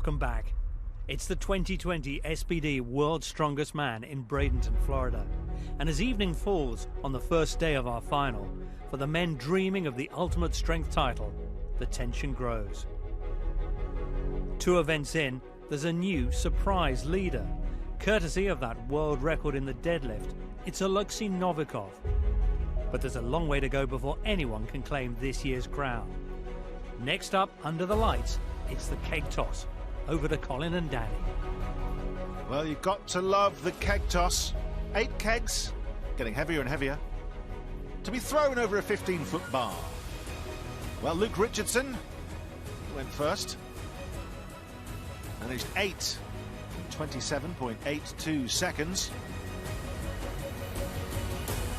Welcome back. It's the 2020 SPD World's Strongest Man in Bradenton, Florida. And as evening falls on the first day of our final, for the men dreaming of the ultimate strength title, the tension grows. 2 events in, there's a new surprise leader. Courtesy of that world record in the deadlift, it's Alexei Novikov. But there's a long way to go before anyone can claim this year's crown. Next up, under the lights, it's the keg toss. Over to Colin and Danny. Well, you've got to love the keg toss. 8 kegs, getting heavier and heavier, to be thrown over a 15-foot bar. Well, Luke Richardson went first. Managed 8 in 27.82 seconds.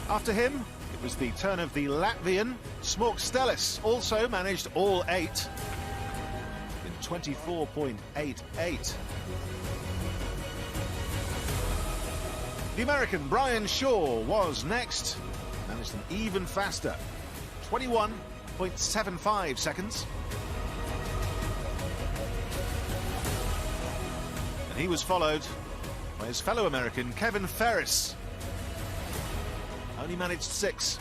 After him, it was the turn of the Latvian Smork Stellis, also managed all 8 in 24.88. The American Brian Shaw was next, managed them even faster, 21.75 seconds. And he was followed by his fellow American Kevin Ferris. Only managed 6.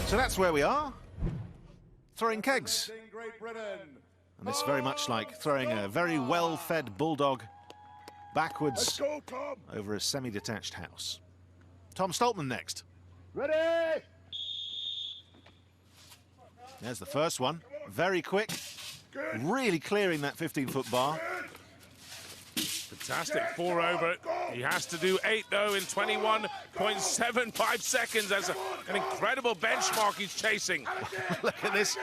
So that's where we are, throwing kegs. And it's very much like throwing a very well-fed bulldog backwards over a semi-detached house. Tom Stoltman next. Ready? There's the first one, very quick, really clearing that 15-foot bar. Fantastic, 4 over. He has to do 8 though in 21.75 seconds. That's an incredible benchmark he's chasing. Look at this.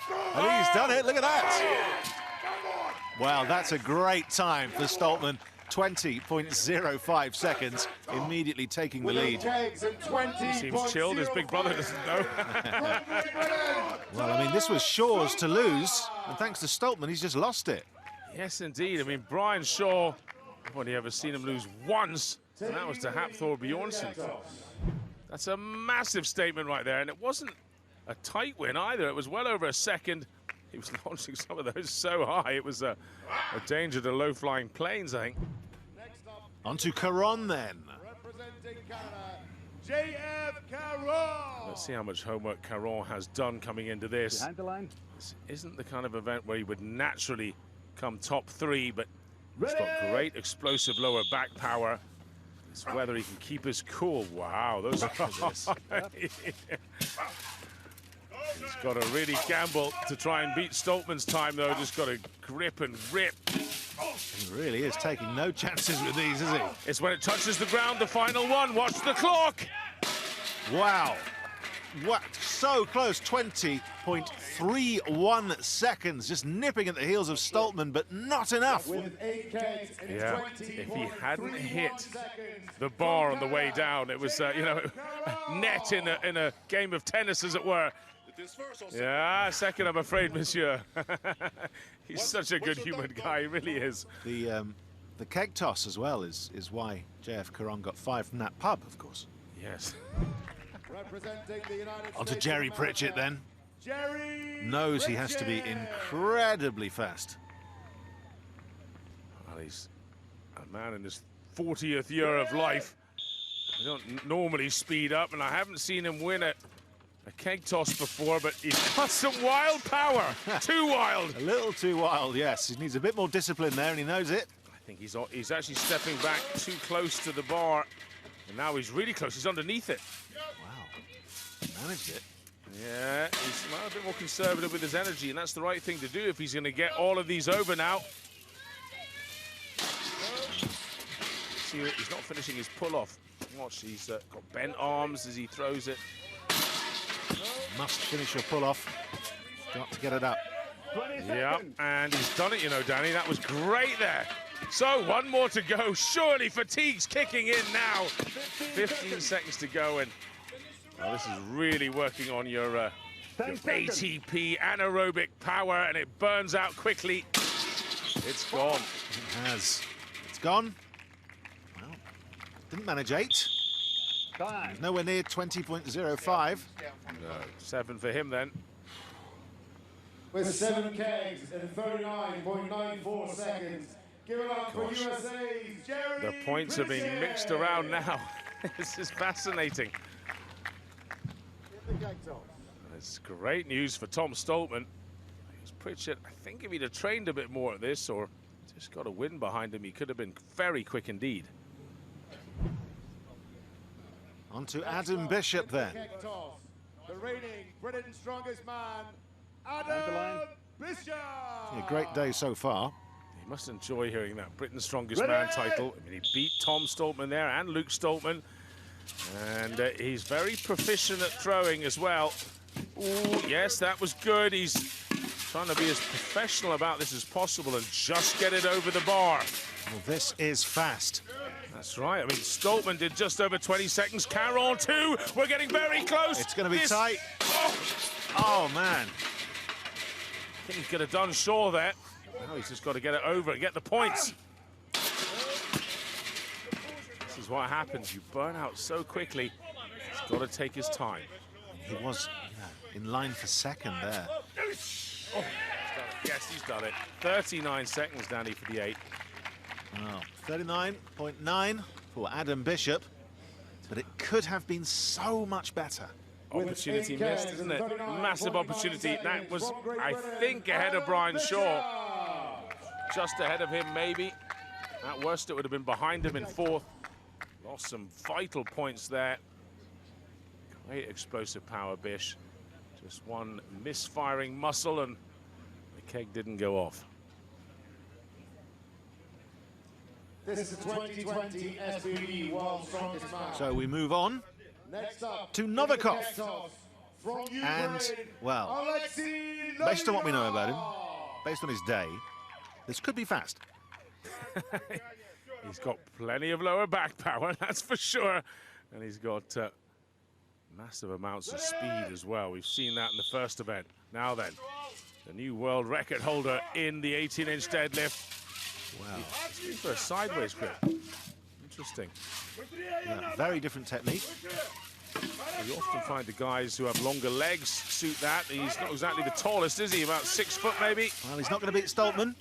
I think he's done it. Look at that. Wow, that's a great time for Stoltman. 20.05 seconds, immediately taking the lead. He seems chilled. His big brother doesn't know. Well, I mean, this was Shaw's to lose, and thanks to Stoltman, he's just lost it. Yes, indeed. I mean, Brian Shaw, I've only ever seen him lose once, and that was to Hafthor Bjornsson. That's a massive statement right there, and it wasn't a tight win either. It was well over a second. He was launching some of those so high, it was a danger to low-flying planes, I think. On to Caron then. Representing Canada, J.F. Caron. Let's see how much homework Caron has done coming into this. This isn't the kind of event where he would naturally come top 3, but he's got great explosive lower back power. It's whether he can keep his cool. Wow, those are He's got to really gamble to try and beat Stoltman's time, though. Just got to grip and rip. He really is taking no chances with these, is he? It's when it touches the ground, the final one. Watch the clock. Wow. What? So close. 20.31 seconds. Just nipping at the heels of Stoltman, but not enough. With 8 kegs in Yeah, if he hadn't hit the bar on the way down, it was, you know, net in a game of tennis, as it were. Yeah, second, I'm afraid, monsieur. He's such a good human guy, he really is. The keg toss as well is why J.F. Caron got 5 from that pub, of course. Yes. Representing the United On to States Jerry of Pritchett America, then. Jerry Knows he has to be Pritchett. incredibly fast. Well, he's a man in his 40th year of life. We don't normally speed up, and I haven't seen him win a keg toss before, but he's got some wild power. Too wild. A little too wild, yes. He needs a bit more discipline there, and he knows it. I think he's actually stepping back too close to the bar, and now he's really close. He's underneath it. Wow. Managed it. Yeah, he's a bit more conservative with his energy, and that's the right thing to do if he's going to get all of these over now. See, he's not finishing his pull-off. Watch, he's got bent arms as he throws it. Must finish your pull-off. Got to get it up. Yeah, and he's done it, you know, Danny. That was great there. So, one more to go. Surely fatigue's kicking in now. 15 seconds to go, and well, this is really working on your ATP anaerobic power, and it burns out quickly. It's gone. It has. It's gone. Well, didn't manage 8. Nowhere near 20.05. No, 7 for him then. with 7 kegs in 39.94 seconds. Give it up for USA's Jerry. The points are being mixed around now. This is fascinating. It's great news for Tom Stoltman. Pritchett, I think if he'd have trained a bit more at this or just got a win behind him, he could have been very quick indeed. On to Adam Bishop then. The reigning Britain's strongest man, Adam Bishop. Yeah, great day so far. You must enjoy hearing that Britain's strongest man title. I mean, he beat Tom Stoltman there and Luke Stoltman. And he's very proficient at throwing as well. Ooh, yes, that was good. He's trying to be as professional about this as possible and just get it over the bar. Well, this is fast. That's right. I mean, Stoltman did just over 20 seconds. Caron too. We're getting very close. It's going to be tight. Oh, man. I think he could have done Shaw there. Now he's just got to get it over and get the points. This is what happens. You burn out so quickly. He's got to take his time. He was in line for second there. Oh, yes, he's done it. 39 seconds, Danny, for the 8. Well, 39.9 for Adam Bishop, but it could have been so much better. Opportunity missed, isn't it? Massive opportunity. That was, I think, ahead of Brian Shaw. Just ahead of him, maybe. At worst, it would have been behind him in 4th. Lost some vital points there. Great explosive power, Bish. Just one misfiring muscle and the keg didn't go off. This is the 2020 SBD World's Strongest Man. So we move on Next up, to Novikov. From Ukraine, And, well, Alexei based on what we know about him, Novikov. based on his day, this could be fast. He's got plenty of lower back power, that's for sure. And he's got massive amounts of speed as well. We've seen that in the first event. Now then, the new world record holder in the 18-inch deadlift. Wow. For a sideways grip. Interesting. Yeah, very different technique. You often find the guys who have longer legs suit that. He's not exactly the tallest, is he? About 6 foot, maybe? Well, he's not going to beat Stoltman.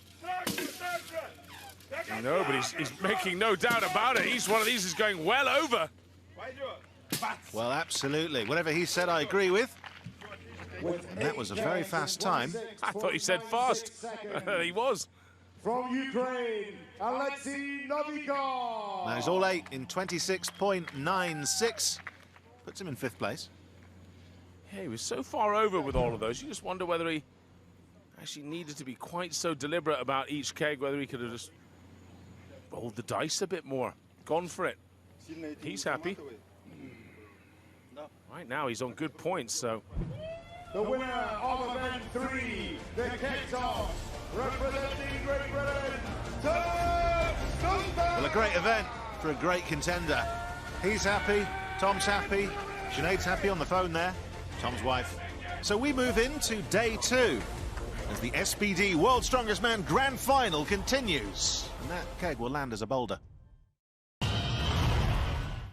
No, but he's making no doubt about it. Each one of these is going well over. Well, absolutely. Whatever he said, I agree with. And that was a very fast time. I thought he said fast. He was. From Ukraine, Alexei Novikov. Now he's all 8 in 26.96. Puts him in 5th place. Yeah, he was so far over with all of those. You just wonder whether he actually needed to be quite so deliberate about each keg, whether he could have just rolled the dice a bit more, gone for it. He's happy. Right now he's on good points, so. The winner of event 3, the keg toss, representing Great Britain, Tom Stoltman. Well, a great event for a great contender. He's happy, Tom's happy, Sinead's happy on the phone there, Tom's wife. So we move into day 2 as the SBD World's Strongest Man Grand Final continues. And that keg will land as a boulder.